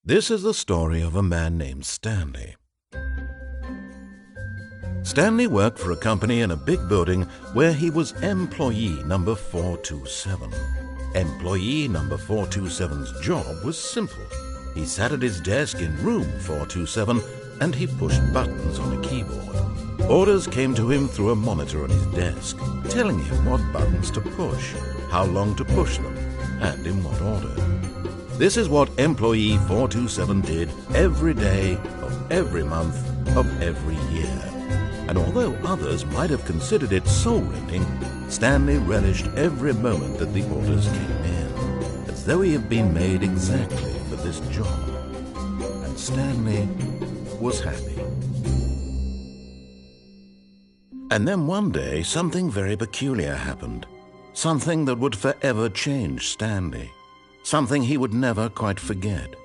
This is the story of a man named Stanley. Stanley worked for a company in a big building where he was employee number 427. Employee number 427's job was simple. He sat at his desk in room 427 and he pushed buttons on a keyboard. Orders came to him through a monitor on his desk, telling him what buttons to push, how long to push them, and in what order. This is what employee 427 did every day of every month of every year. And although others might have considered it soul-rending, Stanley relished every moment that the orders came in, as though he had been made exactly for this job. And Stanley was happy. And then one day, something very peculiar happened. Something that would forever change Stanley. Something he would never quite forget.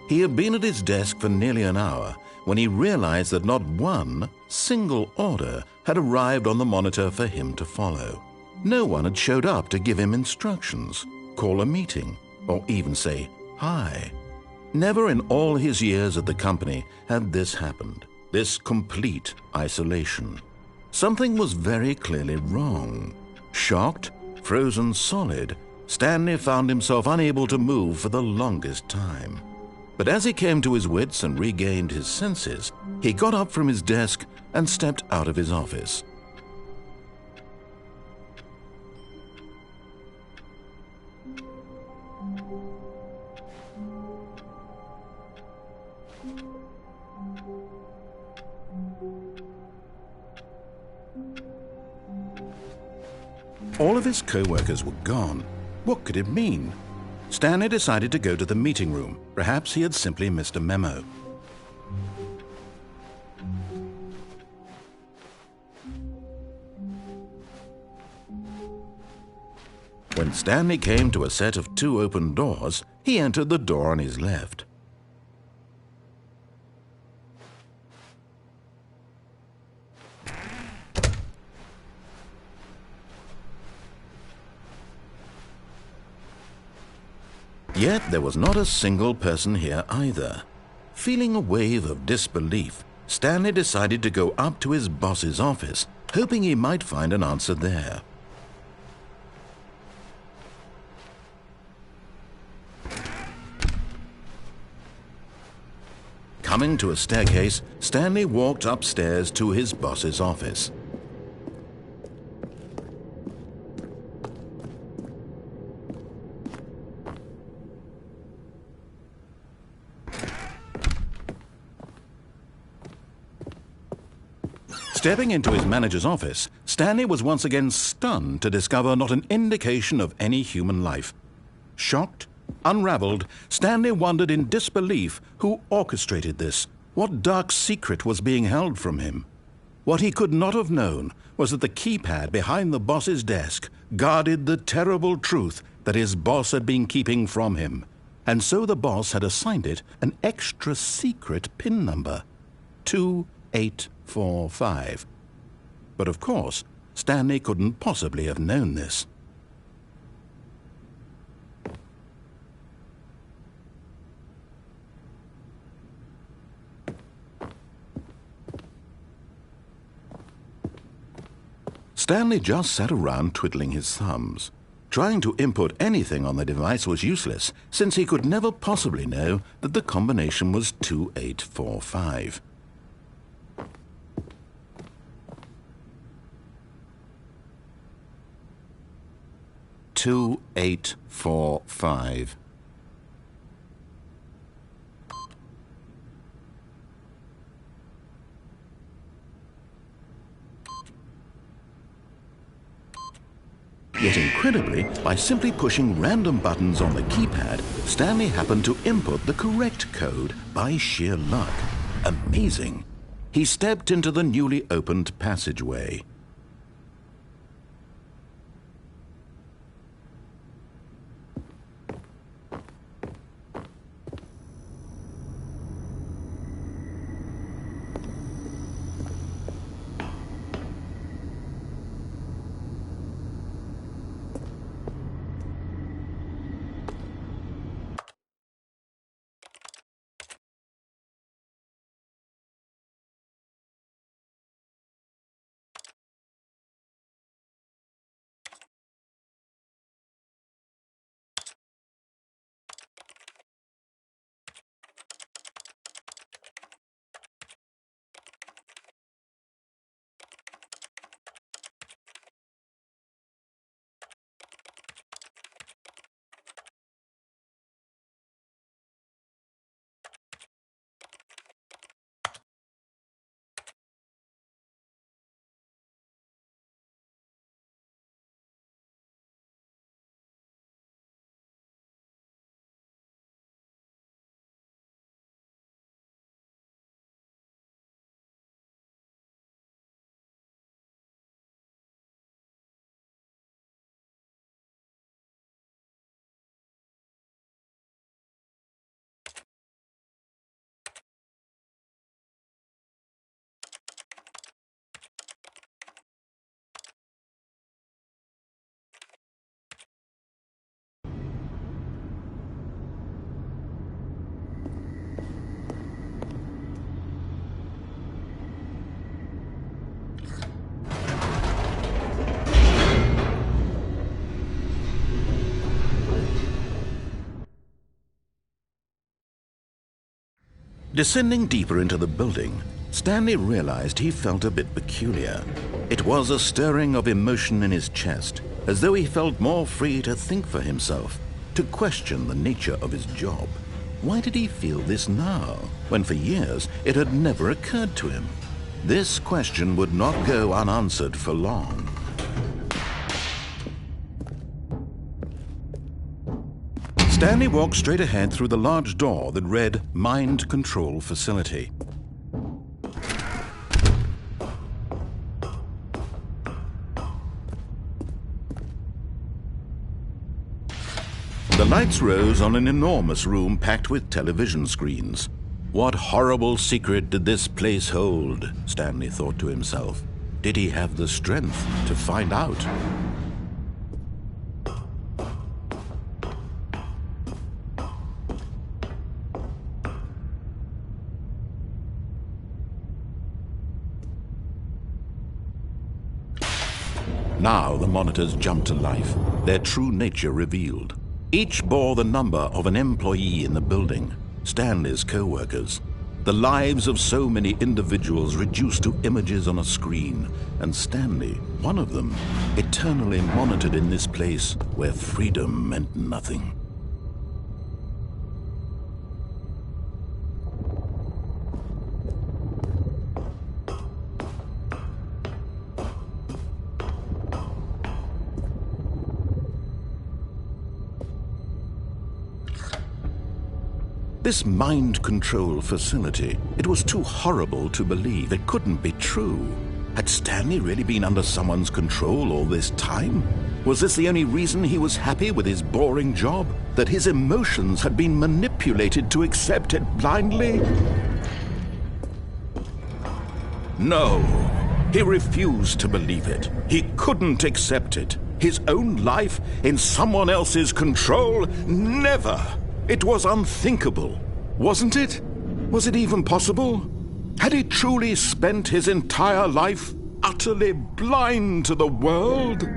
He had been at his desk for nearly an hour when he realized that not one single order had arrived on the monitor for him to follow. No one had showed up to give him instructions, call a meeting, or even say hi. Never in all his years at the company had this happened, this complete isolation. Something was very clearly wrong. Shocked, frozen solid, Stanley found himself unable to move for the longest time. But as he came to his wits and regained his senses, he got up from his desk and stepped out of his office. All of his co-workers were gone. What could it mean? Stanley decided to go to the meeting room. Perhaps he had simply missed a memo. When Stanley came to a set of 2 open doors, he entered the door on his left. Yet there was not a single person here either. Feeling a wave of disbelief, Stanley decided to go up to his boss's office, hoping he might find an answer there. Coming to a staircase, Stanley walked upstairs to his boss's office. Stepping into his manager's office, Stanley was once again stunned to discover not an indication of any human life. Shocked, unraveled, Stanley wondered in disbelief who orchestrated this, what dark secret was being held from him. What he could not have known was that the keypad behind the boss's desk guarded the terrible truth that his boss had been keeping from him, and so the boss had assigned it an extra secret PIN number, 2845. But of course, Stanley couldn't possibly have known this. Stanley just sat around twiddling his thumbs. Trying to input anything on the device was useless, since he could never possibly know that the combination was 2845. "2845. Yet incredibly, by simply pushing random buttons on the keypad, Stanley happened to input the correct code by sheer luck. Amazing! He stepped into the newly opened passageway. Descending deeper into the building, Stanley realized he felt a bit peculiar. It was a stirring of emotion in his chest, as though he felt more free to think for himself, to question the nature of his job. Why did he feel this now, when for years it had never occurred to him? This question would not go unanswered for long. Stanley walked straight ahead through the large door that read Mind Control Facility. The lights rose on an enormous room packed with television screens. What horrible secret did this place hold? Stanley thought to himself. Did he have the strength to find out? Now the monitors jumped to life, their true nature revealed. Each bore the number of an employee in the building, Stanley's co-workers. The lives of so many individuals reduced to images on a screen, and Stanley, one of them, eternally monitored in this place where freedom meant nothing. This mind control facility, it was too horrible to believe. It couldn't be true. Had Stanley really been under someone's control all this time? Was this the only reason he was happy with his boring job? That his emotions had been manipulated to accept it blindly? No, he refused to believe it. He couldn't accept it. His own life in someone else's control? Never! It was unthinkable, wasn't it? Was it even possible? Had he truly spent his entire life utterly blind to the world?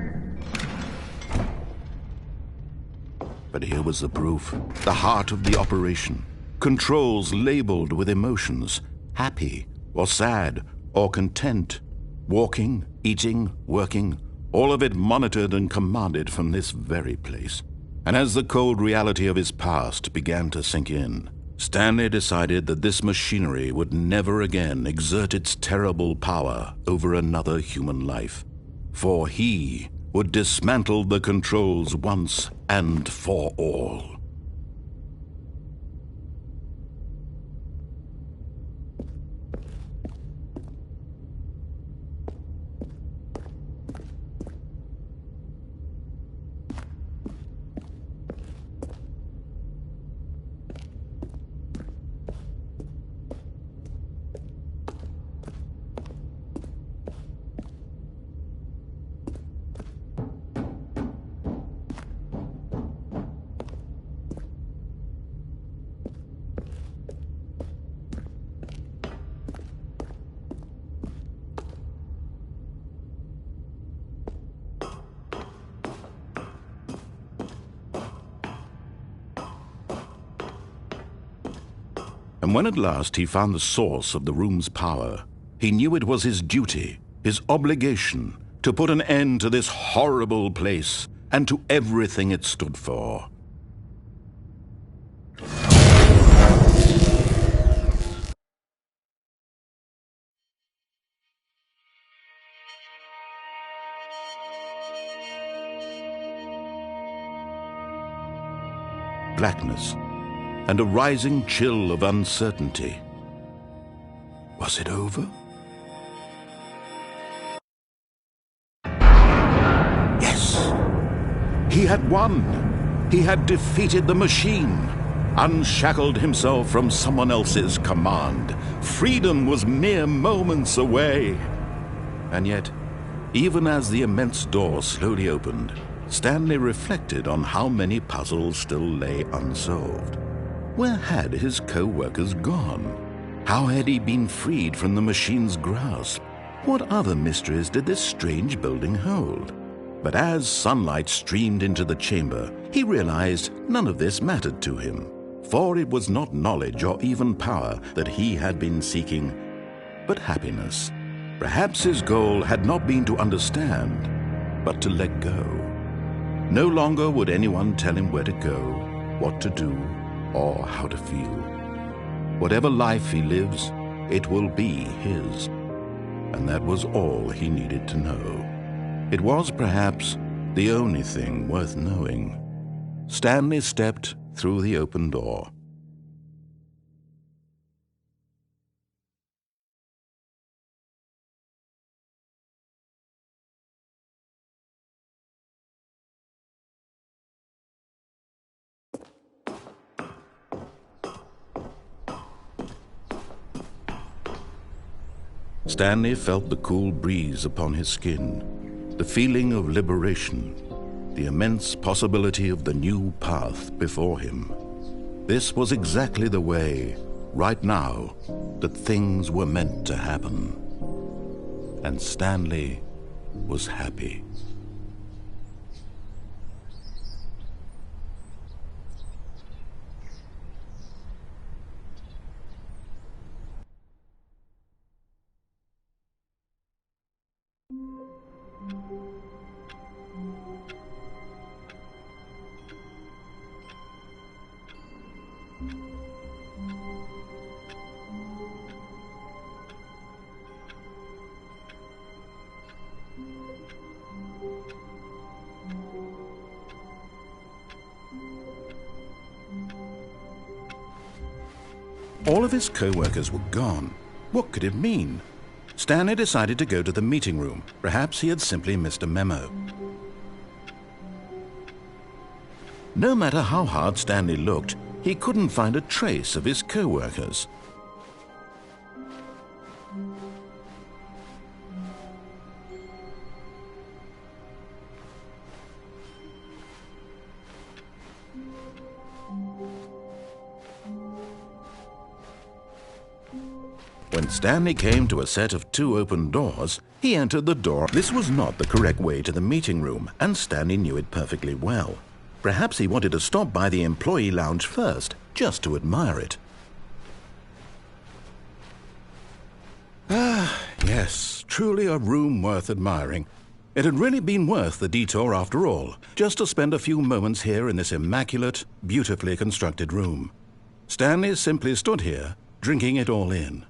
But here was the proof, the heart of the operation. Controls labeled with emotions, happy or sad or content. Walking, eating, working, all of it monitored and commanded from this very place. And as the cold reality of his past began to sink in, Stanley decided that this machinery would never again exert its terrible power over another human life, for he would dismantle the controls once and for all. And when at last he found the source of the room's power, he knew it was his duty, his obligation, to put an end to this horrible place and to everything it stood for. Blackness and a rising chill of uncertainty. Was it over? Yes! He had won! He had defeated the machine, unshackled himself from someone else's command. Freedom was mere moments away. And yet, even as the immense door slowly opened, Stanley reflected on how many puzzles still lay unsolved. Where had his co-workers gone? How had he been freed from the machine's grasp? What other mysteries did this strange building hold? But as sunlight streamed into the chamber, he realized none of this mattered to him. For it was not knowledge or even power that he had been seeking, but happiness. Perhaps his goal had not been to understand, but to let go. No longer would anyone tell him where to go, what to do, or how to feel. Whatever life he lives, it will be his. And that was all he needed to know. It was perhaps the only thing worth knowing. Stanley stepped through the open door. Stanley felt the cool breeze upon his skin, the feeling of liberation, the immense possibility of the new path before him. This was exactly the way, right now, that things were meant to happen. And Stanley was happy. All of his co-workers were gone. What could it mean? Stanley decided to go to the meeting room. Perhaps he had simply missed a memo. No matter how hard Stanley looked, he couldn't find a trace of his co-workers. When Stanley came to a set of 2 open doors, he entered the door. This was not the correct way to the meeting room, and Stanley knew it perfectly well. Perhaps he wanted to stop by the employee lounge first, just to admire it. Ah, yes, truly a room worth admiring. It had really been worth the detour after all, just to spend a few moments here in this immaculate, beautifully constructed room. Stanley simply stood here, drinking it all in.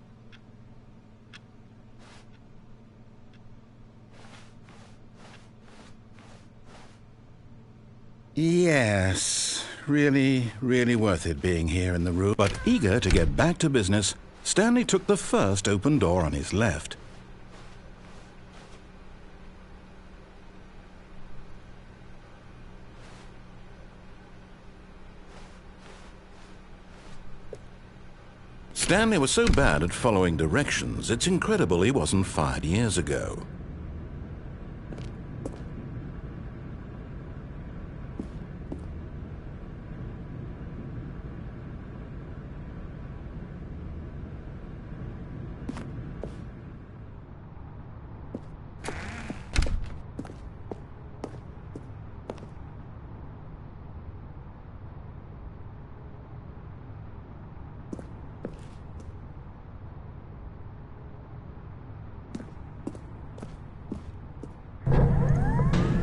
Yes, really worth it being here in the room. But eager to get back to business, Stanley took the first open door on his left. Stanley was so bad at following directions, it's incredible he wasn't fired years ago.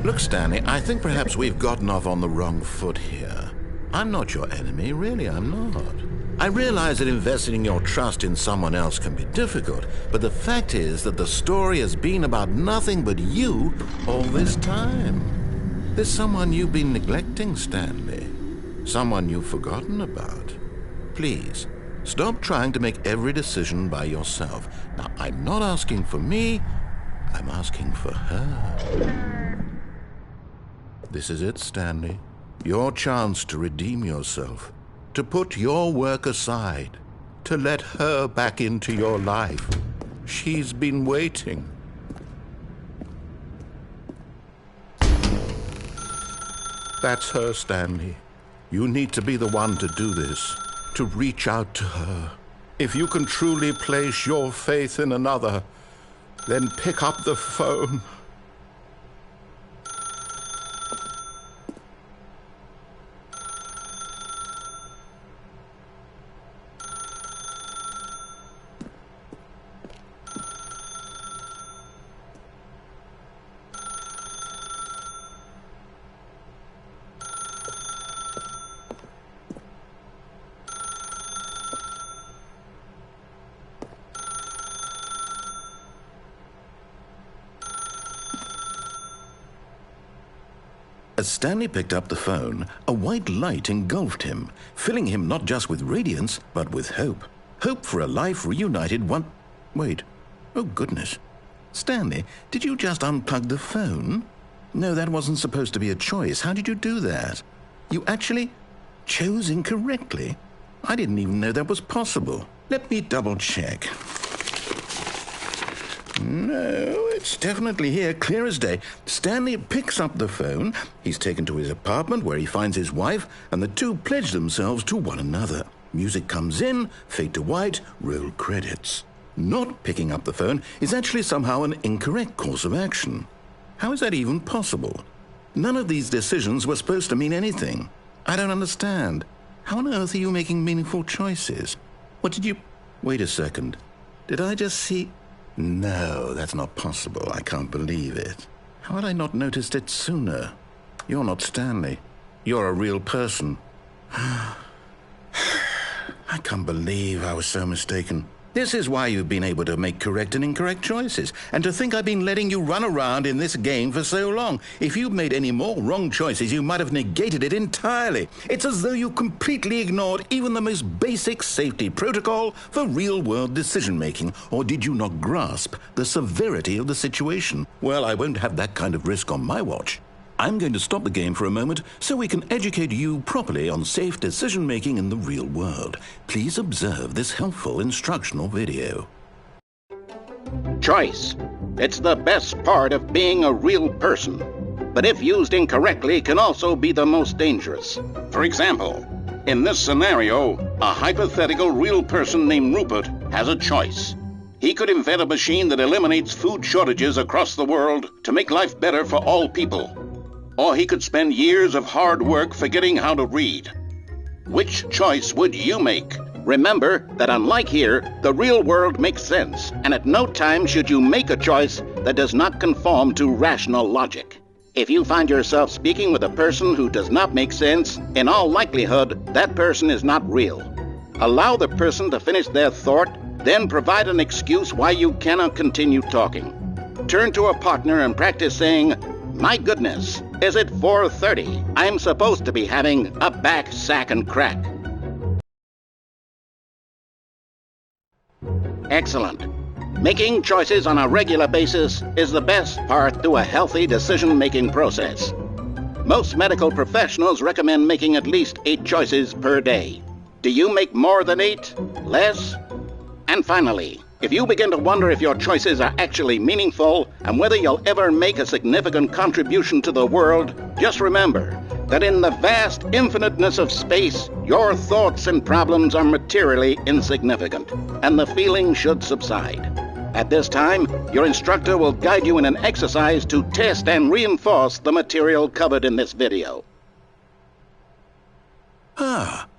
Look, Stanley, I think perhaps we've gotten off on the wrong foot here. I'm not your enemy, really, I'm not. I realize that investing your trust in someone else can be difficult, but the fact is that the story has been about nothing but you all this time. There's someone you've been neglecting, Stanley. Someone you've forgotten about. Please, stop trying to make every decision by yourself. Now, I'm not asking for me, I'm asking for her. This is it, Stanley. Your chance to redeem yourself, to put your work aside, to let her back into your life. She's been waiting. That's her, Stanley. You need to be the one to do this, to reach out to her. If you can truly place your faith in another, then pick up the phone. As Stanley picked up the phone, a white light engulfed him, filling him not just with radiance, but with hope. Hope for a life reunited one... Wait. Oh, goodness. Stanley, did you just unplug the phone? No, that wasn't supposed to be a choice. How did you do that? You actually chose incorrectly? I didn't even know that was possible. Let me double-check. No, it's definitely here, clear as day. Stanley picks up the phone. He's taken to his apartment where he finds his wife, and the two pledge themselves to one another. Music comes in, fade to white, roll credits. Not picking up the phone is actually somehow an incorrect course of action. How is that even possible? None of these decisions were supposed to mean anything. I don't understand. How on earth are you making meaningful choices? What did you... Wait a second. Did I just see... No, that's not possible. I can't believe it. How had I not noticed it sooner? You're not Stanley. You're a real person. I can't believe I was so mistaken. This is why you've been able to make correct and incorrect choices. And to think I've been letting you run around in this game for so long. If you'd made any more wrong choices, you might have negated it entirely. It's as though you completely ignored even the most basic safety protocol for real-world decision-making. Or did you not grasp the severity of the situation? Well, I won't have that kind of risk on my watch. I'm going to stop the game for a moment so we can educate you properly on safe decision-making in the real world. Please observe this helpful instructional video. Choice. It's the best part of being a real person, but if used incorrectly can also be the most dangerous. For example, in this scenario, a hypothetical real person named Rupert has a choice. He could invent a machine that eliminates food shortages across the world to make life better for all people. Or he could spend years of hard work forgetting how to read. Which choice would you make? Remember that unlike here, the real world makes sense, and at no time should you make a choice that does not conform to rational logic. If you find yourself speaking with a person who does not make sense, in all likelihood, that person is not real. Allow the person to finish their thought, then provide an excuse why you cannot continue talking. Turn to a partner and practice saying, "My goodness, is it 4:30? I'm supposed to be having a back, sack, and crack." Excellent. Making choices on a regular basis is the best part to a healthy decision-making process. Most medical professionals recommend making at least 8 choices per day. Do you make more than 8? Less? And finally, if you begin to wonder if your choices are actually meaningful and whether you'll ever make a significant contribution to the world, just remember that in the vast infiniteness of space, your thoughts and problems are materially insignificant, and the feeling should subside. At this time, your instructor will guide you in an exercise to test and reinforce the material covered in this video.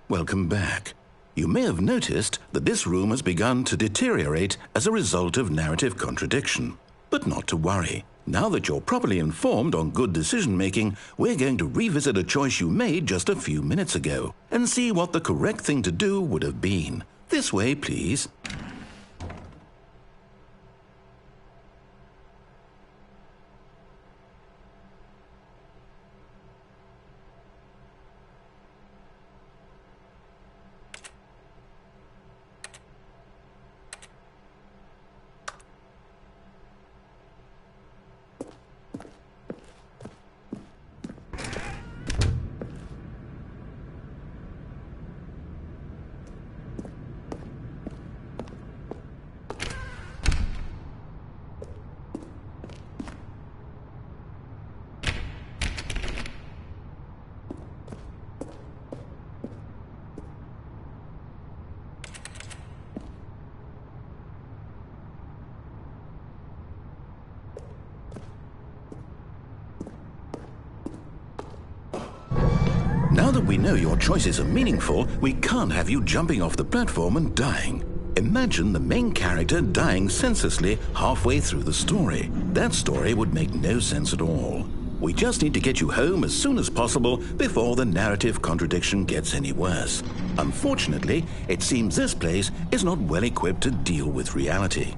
Welcome back. You may have noticed that this room has begun to deteriorate as a result of narrative contradiction. But not to worry. Now that you're properly informed on good decision-making, we're going to revisit a choice you made just a few minutes ago and see what the correct thing to do would have been. This way, please. Now that we know your choices are meaningful, we can't have you jumping off the platform and dying. Imagine the main character dying senselessly halfway through the story. That story would make no sense at all. We just need to get you home as soon as possible before the narrative contradiction gets any worse. Unfortunately, it seems this place is not well equipped to deal with reality.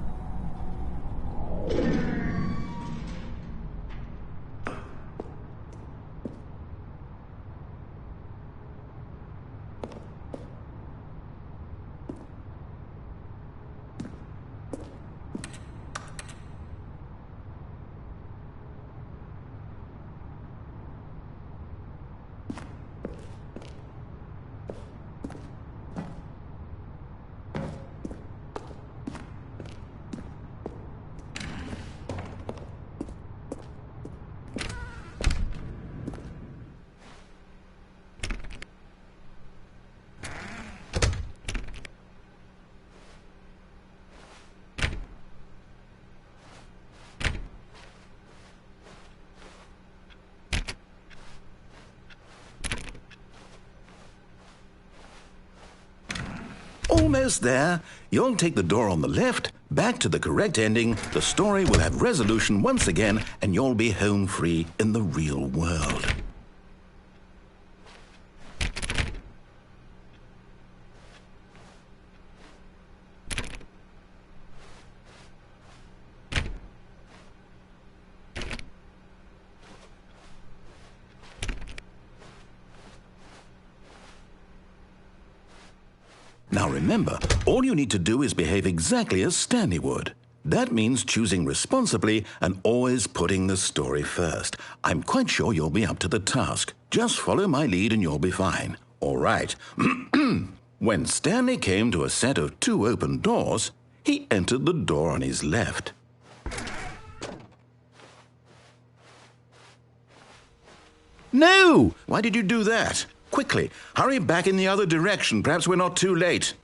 almost there. You'll take the door on the left, back to the correct ending, the story will have resolution once again, and you'll be home free in the real world. Now remember, all you need to do is behave exactly as Stanley would. That means choosing responsibly and always putting the story first. I'm quite sure you'll be up to the task. Just follow my lead and you'll be fine. All right. When Stanley came to a set of 2 open doors, he entered the door on his left. No! Why did you do that? Quickly, hurry back in the other direction. Perhaps we're not too late.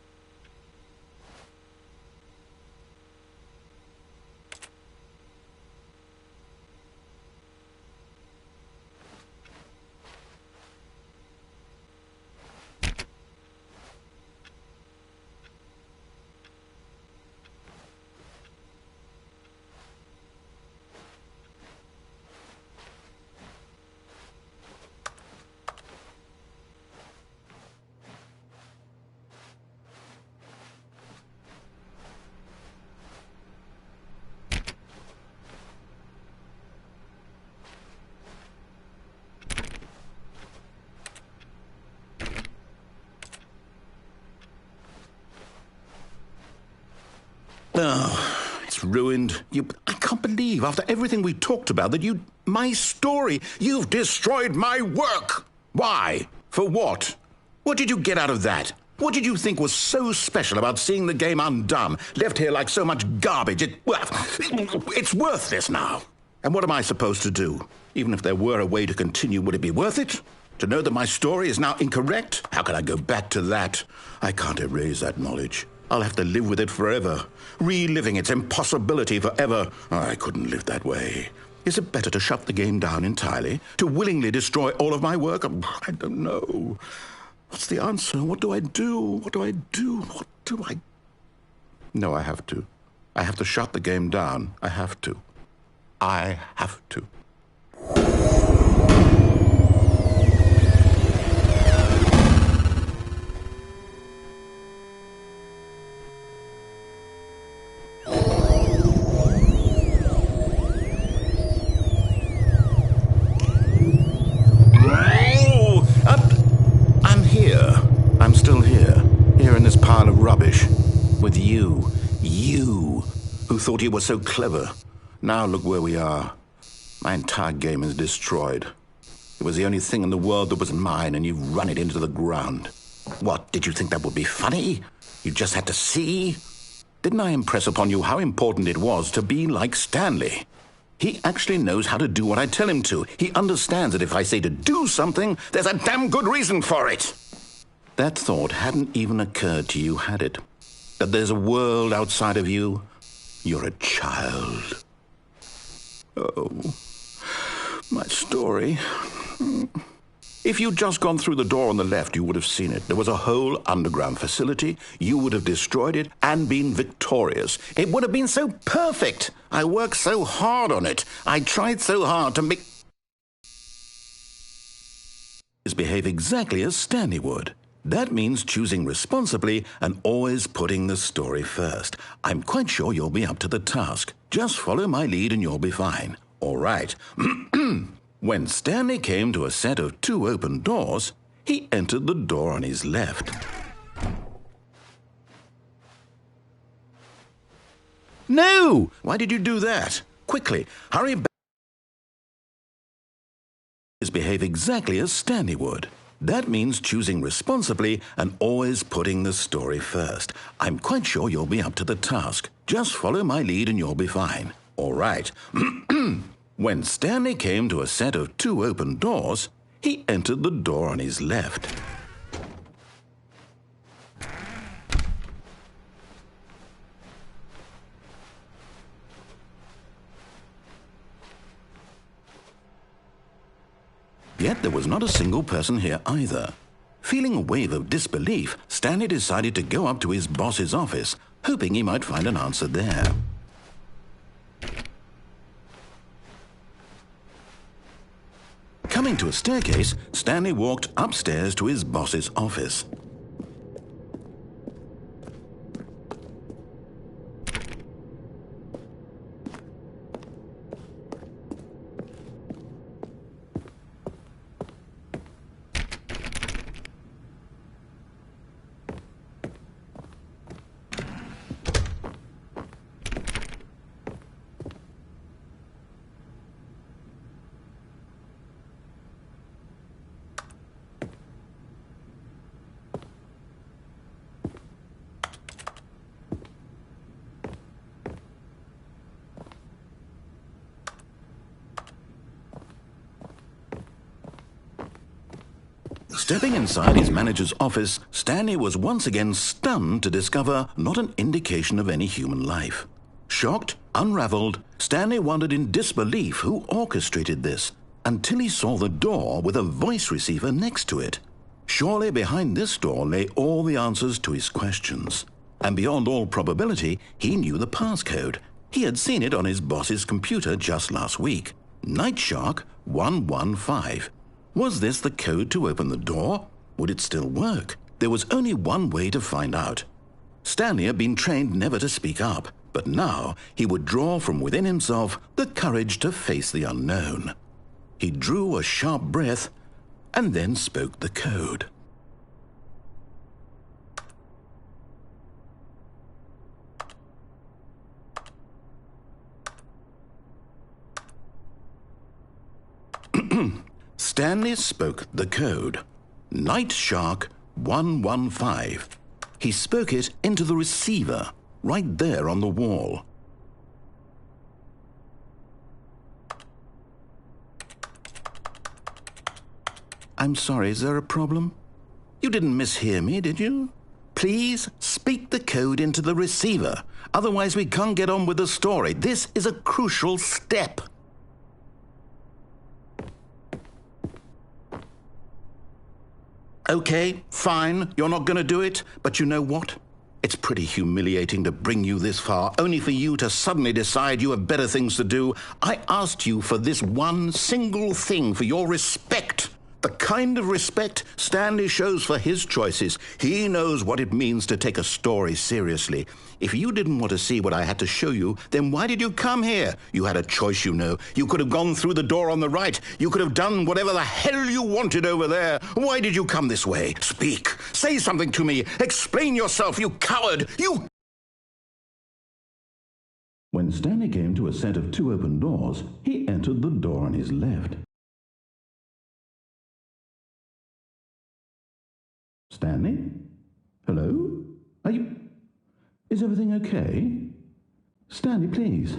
Oh, it's ruined. I can't believe, after everything we talked about, that my story, you've destroyed my work. Why? For what? What did you get out of that? What did you think was so special about seeing the game undone, left here like so much garbage? It's worthless now. And what am I supposed to do? Even if there were a way to continue, would it be worth it? To know that my story is now incorrect? How can I go back to that? I can't erase that knowledge. I'll have to live with it forever, reliving its impossibility forever. I couldn't live that way. Is it better to shut the game down entirely? To willingly destroy all of my work? I don't know. What's the answer? What do I do? What do I do? What do I... No, I have to. I have to shut the game down. I have to. I have to. With you who thought you were so clever. Now look where we are. My entire game is destroyed. It was the only thing in the world that was mine, and you've run it into the ground. What, did you think that would be funny? You just had to see? Didn't I impress upon you how important it was to be like Stanley? He actually knows how to do what I tell him to. He understands that if I say to do something, there's a damn good reason for it. That thought hadn't even occurred to you, had it? That there's a world outside of you? You're a child. Oh, my story. If you'd just gone through the door on the left, you would have seen it. There was a whole underground facility. You would have destroyed it and been victorious. It would have been so perfect. I worked so hard on it. I tried so hard to behave exactly as Stanley would. That means choosing responsibly and always putting the story first. I'm quite sure you'll be up to the task. Just follow my lead and you'll be fine. All right. When Stanley came to a set of 2 open doors, he entered the door on his left. No! Why did you do that? Quickly, hurry back. Behave exactly as Stanley would. That means choosing responsibly and always putting the story first. I'm quite sure you'll be up to the task. Just follow my lead and you'll be fine. All right. When Stanley came to a set of 2 open doors, he entered the door on his left. Yet there was not a single person here either. Feeling a wave of disbelief, Stanley decided to go up to his boss's office, hoping he might find an answer there. Coming to a staircase, Stanley walked upstairs to his boss's office. Stepping inside his manager's office, Stanley was once again stunned to discover not an indication of any human life. Shocked, unraveled, Stanley wondered in disbelief who orchestrated this, until he saw the door with a voice receiver next to it. Surely behind this door lay all the answers to his questions. And beyond all probability, he knew the passcode. He had seen it on his boss's computer just last week. Nightshark 115. Was this the code to open the door? Would it still work? There was only one way to find out. Stanley had been trained never to speak up, but now he would draw from within himself the courage to face the unknown. He drew a sharp breath and then spoke the code. Stanley spoke the code. Nightshark 115. He spoke it into the receiver, right there on the wall. I'm sorry, is there a problem? You didn't mishear me, did you? Please speak the code into the receiver. Otherwise, we can't get on with the story. This is a crucial step. Okay, fine, you're not going to do it, but you know what? It's pretty humiliating to bring you this far, only for you to suddenly decide you have better things to do. I asked you for this one single thing, for your respect. The kind of respect Stanley shows for his choices. He knows what it means to take a story seriously. If you didn't want to see what I had to show you, then why did you come here? You had a choice, you know. You could have gone through the door on the right. You could have done whatever the hell you wanted over there. Why did you come this way? Speak. Say something to me. Explain yourself, you coward. You... When Stanley came to a set of two open doors, he entered the door on his left. Stanley? Hello? Are you... Is everything okay? Stanley, please.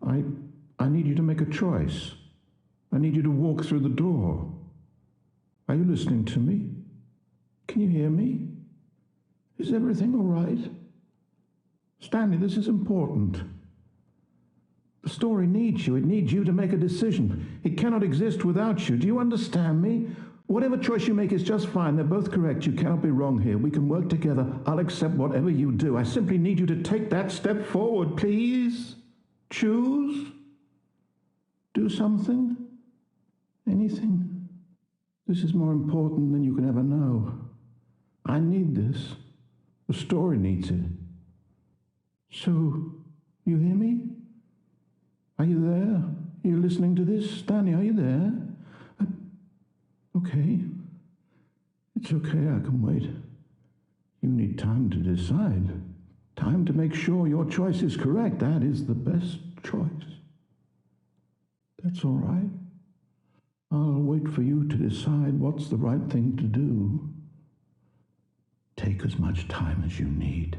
I need you to make a choice. I need you to walk through the door. Are you listening to me? Can you hear me? Is everything all right? Stanley, this is important. The story needs you. It needs you to make a decision. It cannot exist without you. Do you understand me? Whatever choice you make is just fine. They're both correct. You cannot be wrong here. We can work together. I'll accept whatever you do. I simply need you to take that step forward, please. Choose. Do something. Anything. This is more important than you can ever know. I need this. The story needs it. So, you hear me? Are you there? Are you listening to this? Stanley, are you there? Okay. It's okay, I can wait. You need time to decide. Time to make sure your choice is correct. That is the best choice. That's all right. I'll wait for you to decide what's the right thing to do. Take as much time as you need.